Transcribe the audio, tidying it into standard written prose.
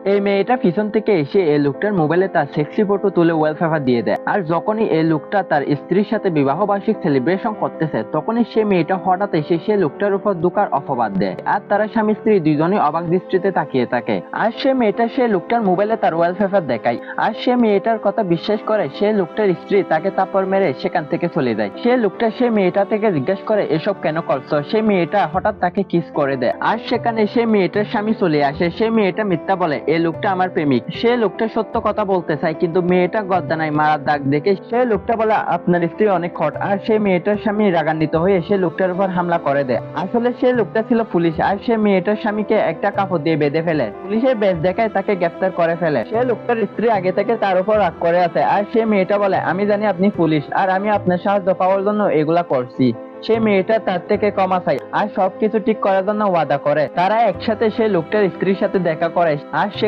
এই মেয়েটা পিছন থেকে এসে এই লোকটার মোবাইলে তার সেক্সি ফটো তুলে ওয়ালপেপার দিয়ে দেয়। আর যখনই এই লোকটা তার স্ত্রীর সাথে বিবাহ বার্ষিক সেলিব্রেশন করতেছে, তখনই সে মেয়েটা হঠাৎ এসে সে লোকটার উপর দুকার অপবাদ দেয়। আর তারা স্বামী স্ত্রী দুজনই অবাক দৃষ্টিতে তাকিয়ে থাকে। আর সে মেয়েটা সে লোকটার মোবাইলে তার ওয়ালপেপার দেখায়। আর সে মেয়েটার কথা বিশ্বাস করে সে লোকটার স্ত্রী তাকে তারপর মেরে সেখান থেকে চলে যায়। সে লোকটা সে মেয়েটা থেকে জিজ্ঞাসা করে এসব কেন করছো। সে মেয়েটা হঠাৎ তাকে কিস করে দেয়। আর সেখানে সে মেয়েটার স্বামী চলে আসে। সে মেয়েটা মিথ্যা বলে এই লোকটা আমার প্রেমিক। সে লোকটা সত্য কথা বলতে চায়, কিন্তু মেয়েটা গর্দানায় মারার দাগ দেখে সে লোকটা বলে আপনার স্ত্রী অনেক হট। আর সে মেয়েটার স্বামী রাগান্বিত হয়ে সে লোকটার উপর হামলা করে দেয়। আসলে সে লোকটা ছিল পুলিশ। আর সে মেয়েটার স্বামীকে একটা কাপড় দিয়ে বেঁধে ফেলে। পুলিশের বেশ দেখায় তাকে গ্রেফতার করে ফেলে। সে লোকটার স্ত্রী আগে থেকে তার উপর রাগ করে আছে। আর সে মেয়েটা বলে আমি জানি আপনি পুলিশ, আর আমি আপনার সাহায্য পাওয়ার জন্য এগুলা করছি। সে মেয়েটা তার থেকে ক্ষমা চায় আর সবকিছু ঠিক করার জন্য ওয়াদা করে। তারা একসাথে সে লোকটার স্ত্রীর সাথে দেখা করে। আর সে